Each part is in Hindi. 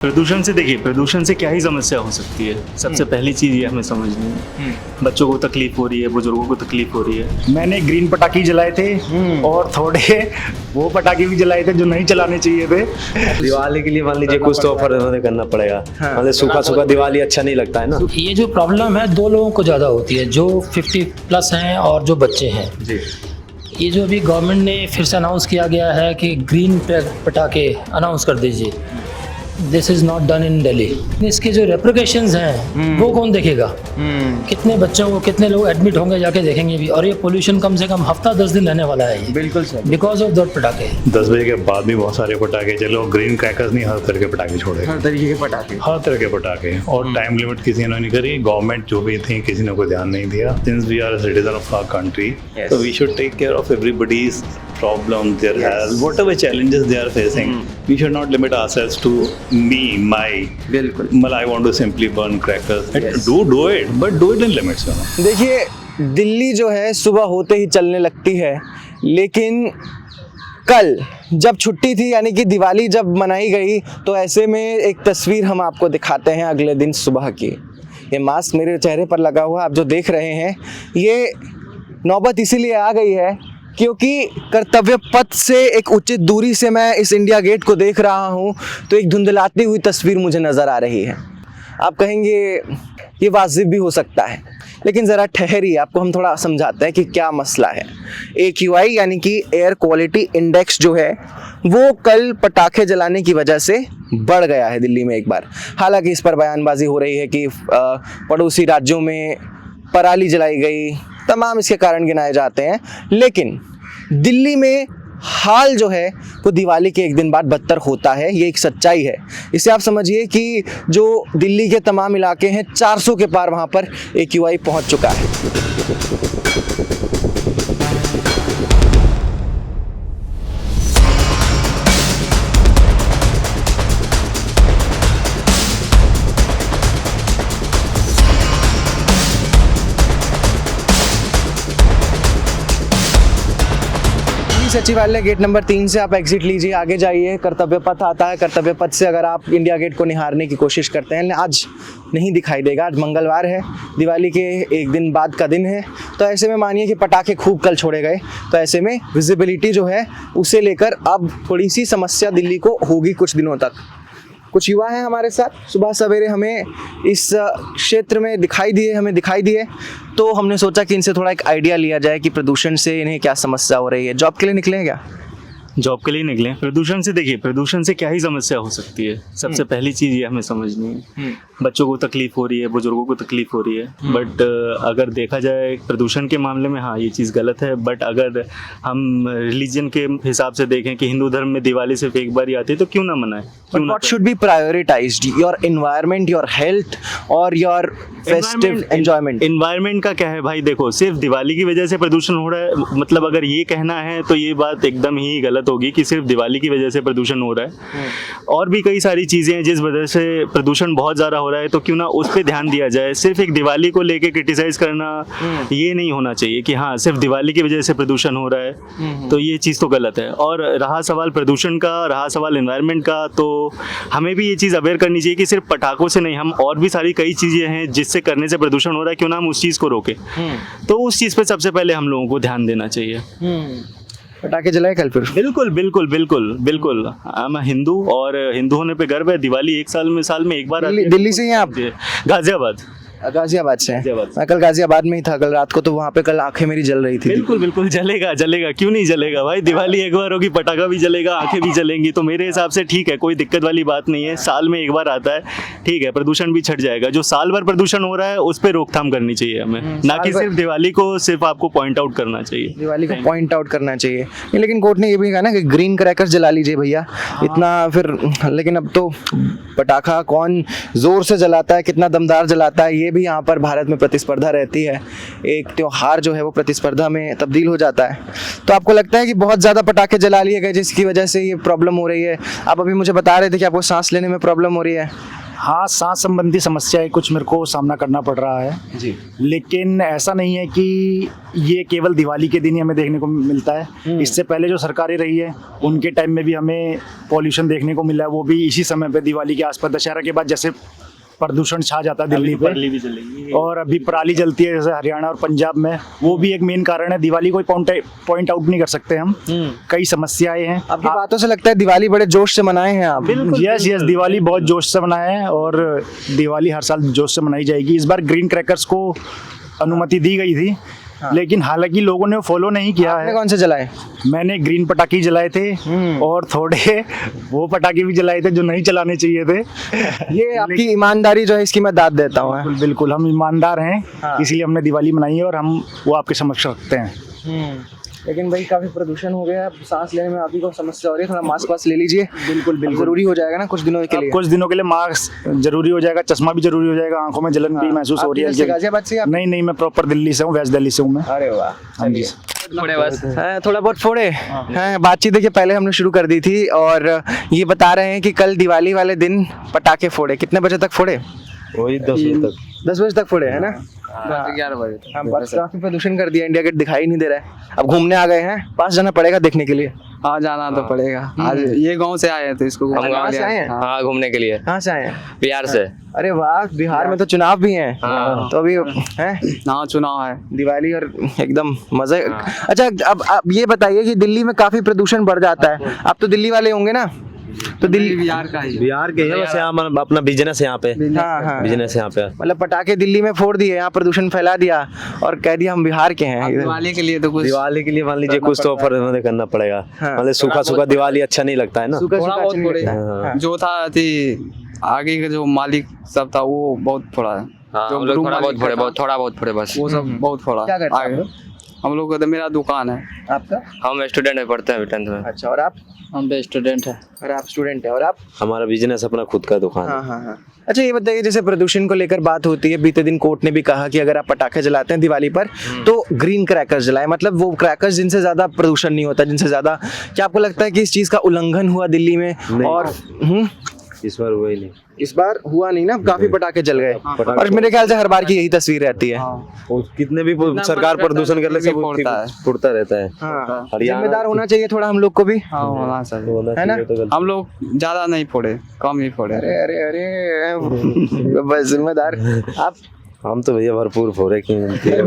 प्रदूषण से देखिए, प्रदूषण से क्या ही समस्या हो सकती है। सबसे पहली चीज़ ये हमें समझनी है, बच्चों को तकलीफ हो रही है, बुजुर्गों को तकलीफ हो रही है। मैंने ग्रीन पटाखे जलाए थे और थोड़े वो पटाखे भी जलाए थे जो नहीं चलाने चाहिए थे। दिवाली के लिए मान लीजिए कुछ तो ऑफर उन्हें करना पड़ेगा। मतलब सूखा सूखा दिवाली अच्छा नहीं लगता है ना। ये जो प्रॉब्लम है दो लोगों को ज़्यादा होती है, जो 50 प्लस हैं और जो बच्चे हैं जी। ये जो अभी गवर्नमेंट ने फिर से अनाउंस किया गया है कि ग्रीन पटाखे अनाउंस कर दीजिए, this is not done in Delhi. इसके जो रेप्रिकेशंस हैं वो कौन देखेगा? कितने बच्चों को, कितने लोग एडमिट होंगे जाके देखेंगे भी। और ये पोल्यूशन कम से कम हफ्ता 10 दिन रहने वाला है। बिल्कुल सर, बिकॉज ऑफ दैट पटाखे। 10 बजे के बाद भी बहुत सारे पटाखे चलो, ग्रीन क्रैकर्स नहीं, हर तरह के पटाखे छोड़े, हर तरीके के पटाखे, हर तरह के पटाखे। और टाइम लिमिट किसी ने नहीं करी, गवर्नमेंट जो भी थी किसी ने कोई ध्यान नहीं दिया। Since we are citizen of our country, so we should take care of everybody's problems, their health, whatever challenges they are facing. We should not limit ourselves to me, my. बिल्कुल। Well, I want to simply burn crackers. Do it, but do it in limits, you know. देखिए, दिल्ली जो है सुबह होते ही चलने लगती है, लेकिन कल जब छुट्टी थी यानी कि दिवाली जब मनाई गई, तो ऐसे में एक तस्वीर हम आपको दिखाते हैं अगले दिन सुबह की। ये मास्क मेरे चेहरे पर लगा हुआ आप जो देख रहे हैं, ये नौबत इसीलिए आ गई है क्योंकि कर्तव्य पथ से एक उचित दूरी से मैं इस इंडिया गेट को देख रहा हूँ, तो एक धुंधलाती हुई तस्वीर मुझे नज़र आ रही है। आप कहेंगे ये वाजिब भी हो सकता है, लेकिन ज़रा ठहरिए, आपको हम थोड़ा समझाते हैं कि क्या मसला है। AQI यानी कि एयर क्वालिटी इंडेक्स जो है वो कल पटाखे जलाने की वजह से बढ़ गया है दिल्ली में एक बार। हालांकि इस पर बयानबाजी हो रही है कि पड़ोसी राज्यों में पराली जलाई गई, तमाम इसके कारण गिनाए जाते हैं, लेकिन दिल्ली में हाल जो है वो दिवाली के एक दिन बाद बदतर होता है। ये एक सच्चाई है। इसे आप समझिए कि जो दिल्ली के तमाम इलाके हैं 400 के पार वहाँ पर AQI पहुँच चुका है। सचिवालय गेट नंबर 3 से आप एग्जिट लीजिए, आगे जाइए, कर्तव्य पथ आता है। कर्तव्य पथ से अगर आप इंडिया गेट को निहारने की कोशिश करते हैं, आज नहीं दिखाई देगा। आज मंगलवार है, दिवाली के एक दिन बाद का दिन है, तो ऐसे में मानिए कि पटाखे खूब कल छोड़े गए, तो ऐसे में विजिबिलिटी जो है उसे लेकर अब थोड़ी सी समस्या दिल्ली को होगी कुछ दिनों तक। कुछ युवा हैं हमारे साथ, सुबह सवेरे हमें इस क्षेत्र में दिखाई दिए, तो हमने सोचा कि इनसे थोड़ा एक आइडिया लिया जाए कि प्रदूषण से इन्हें क्या समस्या हो रही है। जॉब के लिए निकले हैं क्या? जॉब के लिए निकले। प्रदूषण से देखिए, प्रदूषण से क्या ही समस्या हो सकती है। सबसे पहली चीज़ ये हमें समझनी है, बच्चों को तकलीफ हो रही है, बुजुर्गों को तकलीफ हो रही है। बट अगर देखा जाए प्रदूषण के मामले में, हाँ ये चीज़ गलत है। बट अगर हम रिलीजन के हिसाब से देखें कि हिंदू धर्म में दिवाली सिर्फ एक बार ही आती है, तो क्यों ना मनाएं? What should be prioritized? Your environment, your health or your festive enjoyment? Environment का क्या है भाई? देखो, सिर्फ दिवाली की वजह से प्रदूषण हो रहा है, मतलब अगर ये कहना है तो ये बात एकदम ही गलत होगी कि सिर्फ दिवाली की वजह से प्रदूषण हो रहा है। और भी कई सारी चीज़ें हैं जिस वजह से प्रदूषण बहुत ज़्यादा हो रहा है, तो क्यों ना उस पर ध्यान दिया जाए। सिर्फ एक दिवाली को लेके क्रिटिसाइज करना ये नहीं होना चाहिए कि हाँ सिर्फ दिवाली की वजह से प्रदूषण हो रहा है, तो ये चीज़ तो गलत है। और रहा सवाल प्रदूषण का, रहा सवाल एनवायरनमेंट का, तो हमें भी ये चीज़ अवेयर करनी चाहिए कि सिर्फ पटाखों से नहीं, हम और भी सारी कई चीज़ें हैं जिससे करने से प्रदूषण हो रहा है, क्यों ना हम उस चीज़ को रोकें। तो उस चीज़ पर सबसे पहले हम लोगों को ध्यान देना चाहिए। पटाखे जलाए कल फिर? बिल्कुल बिल्कुल बिल्कुल बिल्कुल। मैं हिंदू, और हिंदू होने पे गर्व है। दिवाली एक साल में एक बार। दिल्ली से हैं आप? गाजियाबाद से हैं। मैं कल गाजियाबाद में ही था कल रात को, तो वहाँ पे कल आंखें मेरी जल रही थी। बिल्कुल बिल्कुल जलेगा, क्यों नहीं जलेगा भाई? दिवाली एक बार होगी, पटाखा भी जलेगा, आंखें भी जलेंगी, तो मेरे हिसाब से ठीक है, कोई दिक्कत वाली बात नहीं है। साल में एक बार आता है, ठीक है, प्रदूषण भी छट जाएगा। जो साल भर प्रदूषण हो रहा है उस पर रोकथाम करनी चाहिए हमें, ना कि सिर्फ दिवाली को सिर्फ आपको पॉइंट आउट करना चाहिए। दिवाली को पॉइंट आउट करना चाहिए, लेकिन कोर्ट ने ये भी कहा ना कि ग्रीन क्रैकर्स जला लीजिए भैया, इतना फिर। लेकिन अब तो पटाखा कौन जोर से जलाता है, कितना दमदार जलाता है, ये भी यहाँ पर भारत में प्रतिस्पर्धा रहती है। एक त्योहार जो है वो प्रतिस्पर्धा में तब्दील हो जाता है। तो आपको लगता है कि बहुत ज़्यादा पटाखे जला लिए गए जिसकी वजह से ये प्रॉब्लम हो रही है? आप अभी मुझे बता रहे थे कि आपको सांस लेने में प्रॉब्लम हो रही है। हाँ, सांस संबंधी समस्याएं कुछ मेरे को सामना करना पड़ रहा है जी। लेकिन ऐसा नहीं है कि ये केवल दिवाली के दिन ही हमें देखने को मिलता है। इससे पहले जो सरकारें रही है उनके टाइम में भी हमें पॉल्यूशन देखने को मिला है, वो भी इसी समय पे दिवाली के आसपास, दशहरा के बाद जैसे प्रदूषण छा जाता है दिल्ली पे, और अभी पराली जलती है जैसे हरियाणा और पंजाब में, वो भी एक मेन कारण है। दिवाली को पॉइंट आउट नहीं कर सकते हम, कई समस्याएं हैं। आपकी बातों से लगता है दिवाली बड़े जोश से मनाए हैं आप। यस दिवाली बहुत जोश से मनाए हैं और दिवाली हर साल जोश से मनाई जाएगी। इस बार ग्रीन क्रैकर्स को अनुमति दी गई थी, लेकिन हालांकि लोगों ने फॉलो नहीं किया आपने है। कौन से जलाए? मैंने ग्रीन पटाखे जलाए थे और थोड़े वो पटाखे भी जलाए थे जो नहीं चलाने चाहिए थे। ये आपकी ईमानदारी जो है इसकी मैं दाद देता हूँ। बिल्कुल बिल्कुल, हम ईमानदार हैं, इसीलिए हमने दिवाली मनाई है और हम वो आपके समक्ष रखते हैं। लेकिन भाई काफी प्रदूषण हो गया, सांस लेने में आप ही को समस्या हो रही है, थोड़ा मास्क वास्क ले लीजिए। बिल्कुल जरूरी हो जाएगा ना कुछ दिनों के लिए। कुछ दिनों के लिए मास्क जरूरी हो जाएगा, चश्मा भी जरूरी हो जाएगा, आंखों में जलन भी महसूस हो रही है। गाजियाबाद से आप? नहीं, मैं प्रॉपर दिल्ली से हूँ, वेस्ट दिल्ली से हूँ मैं। अरे वाह, हाँ जी। थोड़े बस थोड़ा बहुत फोड़े हैं। बातचीत देखिए पहले हमने शुरू कर दी थी और ये बता रहे हैं कि कल दिवाली वाले दिन पटाखे फोड़े। कितने बजे तक फोड़े? वही 10 बजे तक। 10 बजे तक फोड़े है ना? 11 बजे। हाँ, बस काफी प्रदूषण कर दिया, इंडिया गेट दिखाई नहीं दे रहा है। अब घूमने आ गए हैं, पास जाना पड़ेगा देखने के लिए। हाँ, जाना तो पड़ेगा। आज ये गांव से आए थे, इसको हम गाँव से आए हैं? हाँ, घूमने के लिए। कहाँ से आए हैं? बिहार से। अरे वाह, बिहार में तो चुनाव भी हैं। तो अभी है हाँ, चुनाव है, दिवाली और एकदम मजे। अच्छा, अब ये बताइए कि दिल्ली में काफी प्रदूषण बढ़ जाता है। आप तो दिल्ली वाले होंगे ना? तो दिल्ली बिहार का ही। बिहार के है वैसे, हम अपना बिजनेस है यहाँ पे। हाँ। बिजनेस है यहाँ पे। मतलब पटाखे दिल्ली में फोड़ दिए, यहाँ प्रदूषण फैला दिया और कह दिया हम बिहार के हैं। दिवाली के लिए तो कुछ, दिवाली के लिए मान लीजिए कुछ तो ऑफर हमें करना पड़ेगा। मतलब सूखा दिवाली अच्छा नहीं लगता है ना। थोड़ा बहुत फोड़े। जो था थी आगे का जो मालिक सब था वो बहुत फोड़ा है। हाँ, हम लोग थोड़ा बहुत फोड़े बस। वो सब बहुत फोड़ा। क्या करते हैं आगे हम लोग का तो मेरा दुकान है। आपका? हम स्टूडेंट में पढ़ते हैं 10th में। अच्छा, और आप? हम भी स्टूडेंट है। और आप स्टूडेंट है? और आप? हमारा बिजनेस अपना खुद का दुकान है। हाँ। अच्छा, ये बताइए जैसे प्रदूषण को लेकर बात होती है, बीते दिन कोर्ट ने भी कहा कि अगर आप पटाखे जलाते हैं दिवाली पर तो ग्रीन क्रैकर्स जलाएं, मतलब वो क्रैकर्स जिनसे ज्यादा प्रदूषण नहीं होता, जिनसे ज्यादा। क्या आपको लगता है कि इस चीज का उल्लंघन हुआ दिल्ली में? और इस बार हुआ ही नहीं। इस बार हुआ नहीं ना, काफी पटाखे जल गए। और मेरे ख्याल से हर बार की यही तस्वीर रहती है। और कितने भी सरकार प्रदूषण कर ले सब फुटता रहता है। हाँ, जिम्मेदार होना चाहिए थोड़ा हम लोग को भी। हाँ, होना चाहिए, है ना? हम लोग ज्यादा नहीं फोड़े, कम ही फोड़े। अरे बस जिम्मेदार आप। हम तो भैया भरपूर फोड़े की जैसे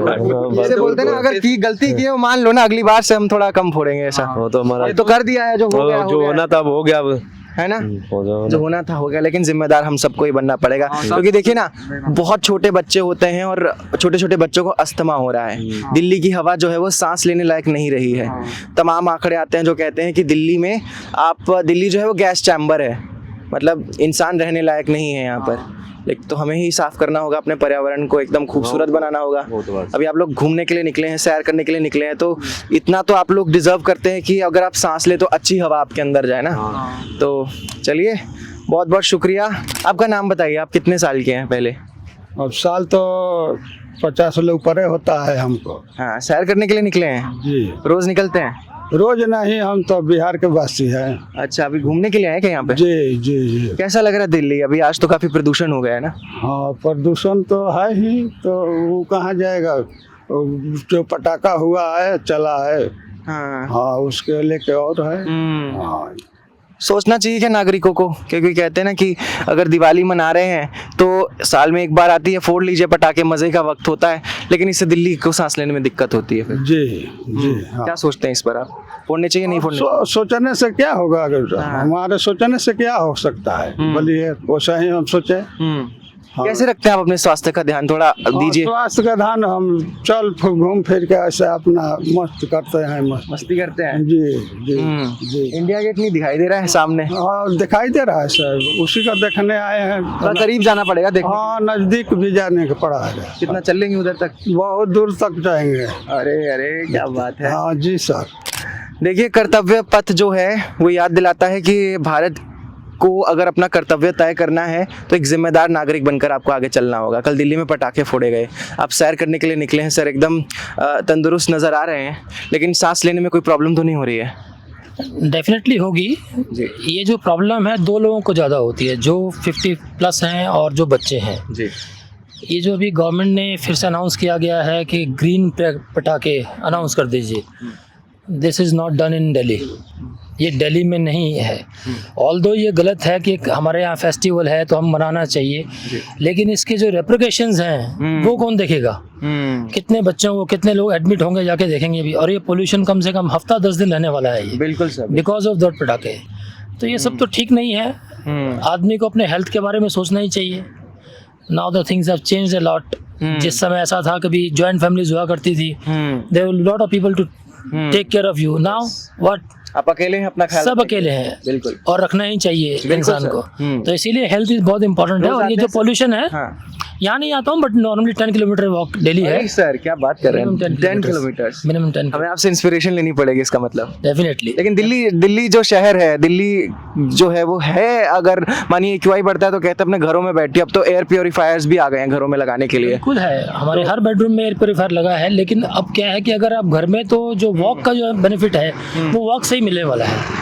बोलते हैं ना, अगर की गलती की है वो मान लो ना, अगली बार से हम थोड़ा कम फोड़ेंगे ऐसा। वो तो हमारा ये तो कर दिया है, जो हो गया जो होना था वो हो गया, अब है ना? जो होना था हो गया, लेकिन जिम्मेदार हम सबको ही बनना पड़ेगा। क्योंकि देखिए ना, बहुत छोटे बच्चे होते हैं और छोटे छोटे बच्चों को अस्थमा हो रहा है। दिल्ली की हवा जो है वो सांस लेने लायक नहीं रही है। तमाम आंकड़े आते हैं जो कहते हैं कि दिल्ली जो है वो गैस चैम्बर है, मतलब इंसान रहने लायक नहीं है यहाँ पर। लेकिन तो हमें ही साफ करना होगा, अपने पर्यावरण को एकदम खूबसूरत बनाना होगा। अभी आप लोग घूमने के लिए निकले हैं, सैर करने के लिए निकले हैं, तो इतना तो आप लोग डिजर्व करते हैं कि अगर आप सांस ले तो अच्छी हवा आपके अंदर जाए ना। तो चलिए, बहुत बहुत शुक्रिया। आपका नाम बताइए, आप कितने साल के हैं पहले? अब साल तो 50 से ऊपर होता है हमको। हाँ, सैर करने के लिए निकले हैं? जी, रोज निकलते हैं? रोज नहीं, हम तो बिहार के वासी हैं। अच्छा, अभी घूमने के लिए आए क्या यहाँ पे? जी। कैसा लग रहा है दिल्ली? अभी आज तो काफी प्रदूषण हो गया है ना? हाँ, प्रदूषण तो है ही, तो वो कहाँ जाएगा? जो पटाखा हुआ है, चला है। हाँ, उसके लेके और है। हाँ, सोचना चाहिए क्या नागरिकों को? क्योंकि कहते हैं ना कि अगर दिवाली मना रहे हैं तो साल में एक बार आती है, फोड़ लीजिए पटाखे, मजे का वक्त होता है, लेकिन इससे दिल्ली को सांस लेने में दिक्कत होती है फिर। जी। हाँ। क्या सोचते हैं इस पर आप? फोड़ने चाहिए नहीं फोड़ने? सोचने से क्या होगा? अगर हमारे सोचने से क्या हो सकता है? बोलिए, वैसा ही हम सोचे। कैसे रखते हैं आप अपने स्वास्थ्य का ध्यान? थोड़ा दीजिए। स्वास्थ्य का ध्यान हम चल घूम फिर के ऐसे अपना मस्त करते हैं। मस्ती करते हैं। जी। इंडिया गेट नहीं दिखाई दे रहा है सामने? हाँ, दिखाई दे रहा है सर, उसी का देखने आए हैं। थोड़ा करीब जाना पड़ेगा देखने। हाँ, नजदीक भी जाने का पड़ा है। कितना चलेंगे उधर तक? बहुत दूर तक जाएंगे। अरे क्या बात है। हाँ जी सर। देखिए, कर्तव्य पथ जो है वो याद दिलाता है कि भारत को अगर अपना कर्तव्य तय करना है तो एक जिम्मेदार नागरिक बनकर आपको आगे चलना होगा। कल दिल्ली में पटाखे फोड़े गए, आप सैर करने के लिए निकले हैं सर, एकदम तंदुरुस्त नज़र आ रहे हैं, लेकिन सांस लेने में कोई प्रॉब्लम तो नहीं हो रही है? डेफिनेटली होगी। जी। ये जो प्रॉब्लम है 2 लोगों को ज़्यादा होती है, जो 50 प्लस हैं और जो बच्चे हैं। जी। ये जो अभी गवर्नमेंट ने फिर से अनाउंस किया गया है कि ग्रीन पटाखे अनाउंस कर दीजिए, this is not done in Delhi. ये दिल्ली में नहीं है। ऑल्दो ये गलत है कि हमारे यहाँ फेस्टिवल है तो हम मनाना चाहिए, लेकिन इसके जो रेप्रिकेशंस हैं वो कौन देखेगा? कितने बच्चों को, कितने लोग एडमिट होंगे जाके देखेंगे भी। और ये पोल्यूशन कम से कम हफ्ता 10 दिन रहने वाला है ये, बिल्कुल सर। बिकॉज ऑफ दैट पटाखे। तो ये सब तो ठीक नहीं है। आदमी को अपने हेल्थ के बारे में सोचना ही चाहिए। Now the things have changed a lot. जिस समय ऐसा था, कभी जॉइंट फैमिलीज हुआ करती थी, there were lot of people to take care of you. Now what, आप अकेले हैं, अपना ख्याल सब रखें। अकेले हैं, बिल्कुल। और रखना ही चाहिए इंसान सर। को। तो इसीलिए हेल्थ इज बहुत इंपॉर्टेंट है। और ये जो पोल्यूशन है, यहाँ नहीं आता हूँ but normally 10 kilometre walk daily है। अरे सर क्या बात कर रहे हैं, Minimum 10 किलोमीटर। मिनिमम 10। हमें आपसे इंस्पिरेशन लेनी पड़ेगी इसका मतलब। डेफिनेटली। लेकिन दिल्ली जो शहर है, दिल्ली जो है वो है, अगर मानिए क्यूआई बढ़ता है तो कहते हैं अपने घरों में बैठिए। अब तो एयर प्योरीफायर्स भी आ गए हैं घरों में लगाने के लिए। बिल्कुल है, हमारे हर बेडरूम में एयर प्योरीफायर लगा है। लेकिन अब क्या है कि अगर आप घर में, तो जो वॉक का जो बेनिफिट है वो वॉक से ही मिलने वाला है।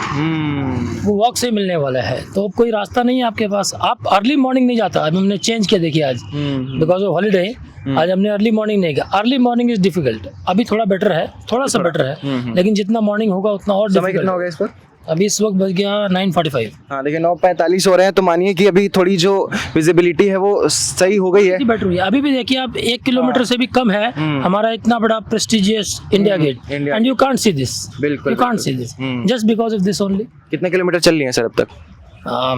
वो वॉक से मिलने वाला है। तो अब कोई रास्ता नहीं है आपके पास। आप अर्ली मॉर्निंग नहीं जाता। अभी हमने चेंज किया, देखिए आज बिकॉज ऑफ हॉलीडे आज हमने अर्ली मॉर्निंग नहीं किया। Early morning is difficult. अभी थोड़ा बेटर है, थोड़ा सा बेटर है, लेकिन जितना मॉर्निंग होगा उतना और समय कितना हो गया इस पर? अभी इस वक्त बज गया 9:45। हाँ देखिए 9:45 हो रहे हैं, तो मानिए कि अभी थोड़ी जो विजिबिलिटी है वो सही हो गई है। बेटर हुई है। अभी भी देखिए आप 1 किलोमीटर से भी कम है हमारा इतना बड़ा prestigious India Gate, and you can't see this. बिल्कुल, you can't see this just because of this only. कितने किलोमीटर चल रही है सर अब तक?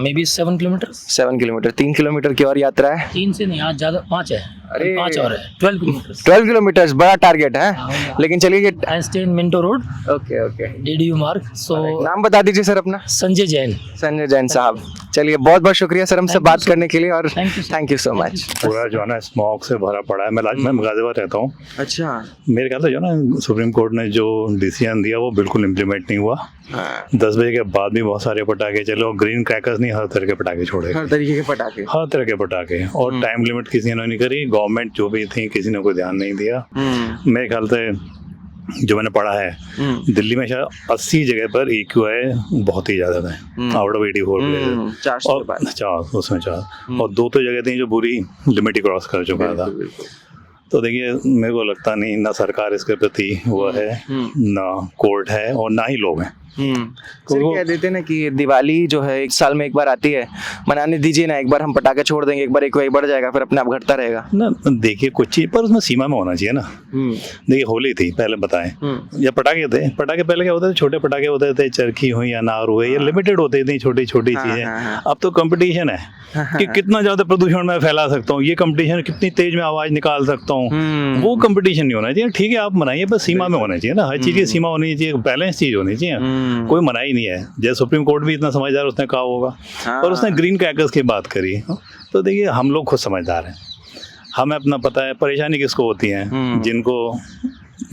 Maybe 7 kilometre. 7 kilometre. 3 kilometre की और यात्रा है। 3 से नहीं, आज ज्यादा 5 है। अरे 5 और है, 12 किलोमीटर। 12 किलोमीटर बड़ा टारगेट है। लेकिन चलिए I stay in Minto road. Okay okay. DDU मार्ग। सो नाम बता दीजिए सर अपना। संजय जैन। संजय जैन साहब, चलिए बहुत बहुत शुक्रिया सर हमसे बात करने के लिए, और थैंक यू सो मच। पूरा जो है ना स्मॉग से भरा पड़ा है। मैं गाजियाबाद रहता हूँ। अच्छा। मेरे ख्याल से जो ना सुप्रीम कोर्ट ने जो डिसीजन दिया वो बिल्कुल इम्प्लीमेंट नहीं हुआ। 10 बजे के बाद भी बहुत सारे पटाखे चले, और ग्रीन क्रैकर्स नहीं, हर तरह के पटाखे छोड़े, हर तरीके के पटाखे, हर तरह के पटाखे। और टाइम लिमिट किसी ने नहीं करी। गवर्नमेंट जो भी थी किसी ने कोई ध्यान नहीं दिया। मेरे ख्याल से जो मैंने पढ़ा है, दिल्ली में शायद 80 जगह पर EQI बहुत ही ज्यादा है, आउट ऑफ 84 4 उसमें 4, और 2 तो जगह थी जो बुरी लिमिट ही क्रॉस कर चुका था। तो देखिए मेरे को लगता नहीं, ना सरकार इसके प्रति वो है, ना कोर्ट है, और ना ही लोग हैं। सर कह देते ना कि दिवाली जो है 1 साल में एक बार आती है, मनाने दीजिए ना। एक बार हम पटाखे छोड़ देंगे, एक बार EQI बढ़ जाएगा, फिर अपने आप घटता रहेगा ना। देखिए कुछ चीज पर उसमें सीमा में होना चाहिए ना। देखिए होली थी, पहले बताएं, या पटाखे थे। पटाखे पहले क्या होते थे, छोटे पटाखे होते थे, चरखी हुई, अनार हुए, ये लिमिटेड होते थे, छोटी छोटी चीजें। अब तो कंपटीशन है कि कितना ज्यादा प्रदूषण मैं फैला सकता हूँ, ये कंपटीशन कितनी तेज में आवाज निकाल सकता हूँ। वो कंपटीशन नहीं होना चाहिए। ठीक है आप मनाइए, बस सीमा में होना चाहिए ना। हर चीज की सीमा होनी चाहिए, बैलेंस चीज होनी चाहिए। कोई मना ही नहीं है। जैसे सुप्रीम कोर्ट भी इतना समझदार उसने कहा होगा, और उसने ग्रीन क्रैकर्स की बात करी। तो देखिए हम लोग खुद समझदार हैं, हमें अपना पता है परेशानी किसको होती है। जिनको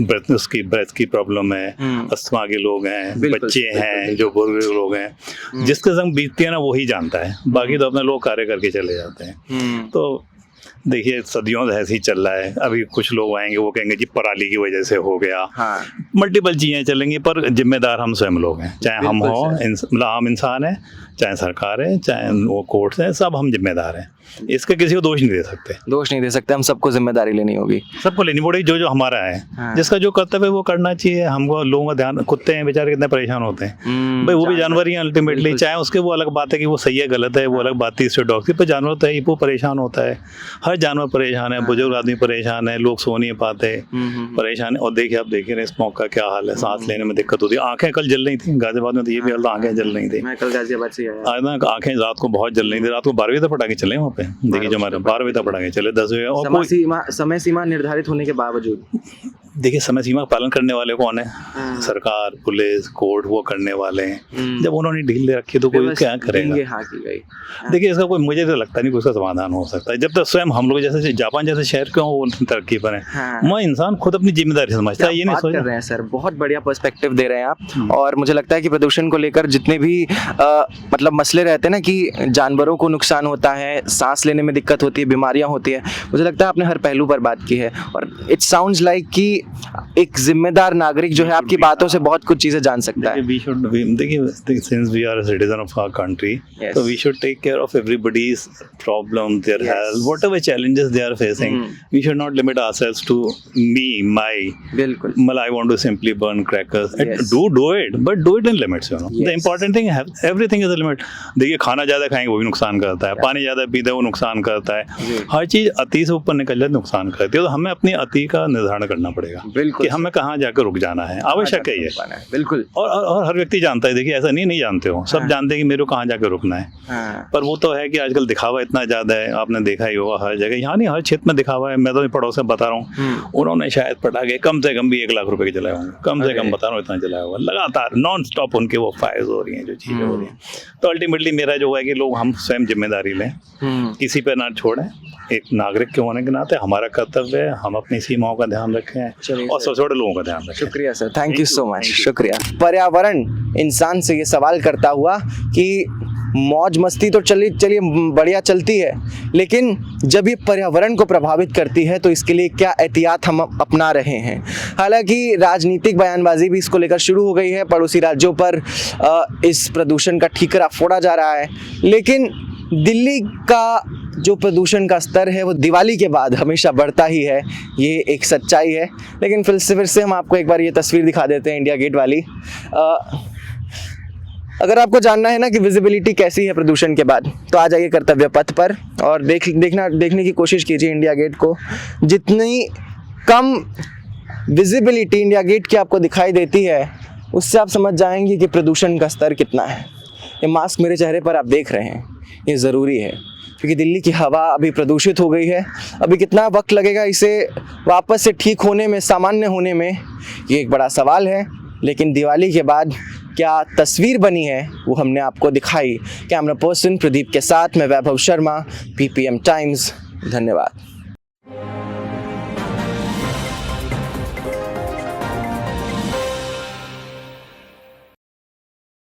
ब्रेथ की प्रॉब्लम है, अस्थमा के लोग हैं, बच्चे हैं, जो बुजुर्ग लोग हैं, जिसके संग बीतती है ना वही जानता है। बाकी तो अपने लोग कार्य करके चले जाते हैं। तो देखिए सदियों से ऐसे ही चल रहा है। अभी कुछ लोग आएंगे वो कहेंगे जी पराली की वजह से हो गया। मल्टीपल चीजें चलेंगी, पर जिम्मेदार हम स्वयं लोग हैं। चाहे हम हो, मतलब आम इंसान है, चाहे सरकार है, चाहे वो कोर्ट्स हैं, सब हम जिम्मेदार हैं। इसका किसी को दोष नहीं दे सकते। दोष नहीं दे सकते, हम सबको जिम्मेदारी लेनी होगी। सबको लेनी पड़ेगी, जो जो हमारा है। जिसका जो कर्तव्य है वो करना चाहिए। हमको लोगों का ध्यान, कुत्ते हैं बेचारे कितने परेशान होते हैं भाई, वो भी जानवर ही अल्टीमेटली। चाहे उसके वो अलग बात है कि वो सही है गलत है, वो अलग बात है। इससे डॉग पर जानवर तो है, वो परेशान होता है। हर जानवर परेशान है, बुजुर्ग आदमी परेशान है, लोग सो नहीं पाते, परेशान है। और देखिए आप देख रहे हैं स्मोक का क्या हाल है, सांस लेने में दिक्कत होती है। आंखें कल जल रही थी गाजियाबाद में, तो ये भी हाल था, आंखें जल रही थी। मैं कल गाजियाबाद से आया, आज ना आंखें रात को बहुत जल रही थी। रात को 12 बजे तक पटाखे चले वहाँ पे। देखिए जो हमारे 12 बजे तक पटाखे चले, 10 बजे। और समय सीमा निर्धारित होने के बावजूद देखिए समय सीमा का पालन करने वाले कौन है? सरकार, पुलिस, कोर्ट, वो करने वाले हैं। जब उन्होंने ढील दे रखी तो कोई क्या करेगा? हाँ की गई। देखिए इसका कोई, मुझे तो लगता नहीं कोई इसका समाधान हो सकता है जब तक स्वयं हम लोग जैसे जापान जैसे शहर क्यों वो तरक्की पर है। मैं इंसान खुद अपनी जिम्मेदारी समझता है, ये नहीं सोच रहे हैं। सर बहुत बढ़िया पर्सपेक्टिव दे रहे हैं आप। और मुझे लगता है कि प्रदूषण को लेकर जितने भी मतलब मसले रहते हैं ना, कि जानवरों को नुकसान होता है, सांस लेने में दिक्कत होती है, बीमारियां होती है, मुझे लगता है आपने हर पहलू पर बात की है। और इट साउंड्स लाइक कि एक जिम्मेदार नागरिक जो है आपकी बातों से बहुत कुछ चीजें जान सकता है। we should देखिए since we are a citizen of our country, Yes. so we should take care of everybody's problems, their health, whatever challenges they are facing. We should not limit ourselves to my. बिल्कुल। Well, I want to simply burn crackers. Yes. Do it, but do it in limits. You know, Yes. the important thing है everything is a limit. देखिए खाना ज्यादा खाएंगे वो भी नुकसान करता है, पानी ज्यादा पीते वो नुकसान करता है, हर चीज अति से ऊपर निकल जाए नुकसान करती है। तो हमें अपनी अति का निर्धारण करना पड़ेगा बिल्कुल कि हमें कहाँ जाकर रुक जाना है, आवश्यक है ये। बिल्कुल। और हर व्यक्ति जानता है, देखिए ऐसा नहीं जानते हो, सब जानते हैं कि मेरे को कहाँ जाकर रुकना है। पर वो तो है कि आजकल दिखावा इतना ज्यादा है, आपने देखा ही होगा हर जगह, यहाँ नहीं हर क्षेत्र में दिखावा है। मैं तो पड़ोस में बता रहा हूँ, उन्होंने शायद पटाखे कम से कम भी 1 लाख रुपए के जलाए होंगे, कम से कम बता रहा हूँ इतना जलाया हुआ, लगातार नॉन स्टॉप उनके वो फायर्स हो रही हैं, जो चीजें हो रही हैं। तो अल्टीमेटली मेरा जो है कि लोग हम स्वयं जिम्मेदारी लें, किसी पे ना छोड़ें। एक नागरिक के होने के नाते हमारा कर्तव्य है, हम अपनी सीमाओं का ध्यान रखें और सबसे बड़े लोगों का ध्यान रखें। शुक्रिया sir, thank you so much, शुक्रिया। पर्यावरण इंसान से ये सवाल करता हुआ कि मौज मस्ती तो चलिए बढ़िया चलती है, लेकिन जब ये पर्यावरण को प्रभावित करती है तो इसके लिए क्या एहतियात हम अपना रहे हैं। हालांकि राजनीतिक बयानबाजी भी इसको लेकर शुरू हो गई है, पड़ोसी राज्यों पर इस प्रदूषण का ठीकरा फोड़ा जा रहा है, लेकिन दिल्ली का जो प्रदूषण का स्तर है वो दिवाली के बाद हमेशा बढ़ता ही है, ये एक सच्चाई है। लेकिन फिर से हम आपको एक बार ये तस्वीर दिखा देते हैं इंडिया गेट वाली। अगर आपको जानना है ना कि विजिबिलिटी कैसी है प्रदूषण के बाद, तो आ जाइए कर्तव्य पथ पर और देखने की कोशिश कीजिए इंडिया गेट को। जितनी कम विजिबिलिटी इंडिया गेट की आपको दिखाई देती है, उससे आप समझ जाएंगे कि प्रदूषण का स्तर कितना है। ये मास्क मेरे चेहरे पर आप देख रहे हैं, ये ज़रूरी है क्योंकि दिल्ली की हवा अभी प्रदूषित हो गई है। अभी कितना वक्त लगेगा इसे वापस से ठीक होने में, सामान्य होने में, ये एक बड़ा सवाल है। लेकिन दिवाली के बाद क्या तस्वीर बनी है वो हमने आपको दिखाई। कैमरा पर्सन प्रदीप के साथ मैं वैभव शर्मा, PPM टाइम्स। धन्यवाद।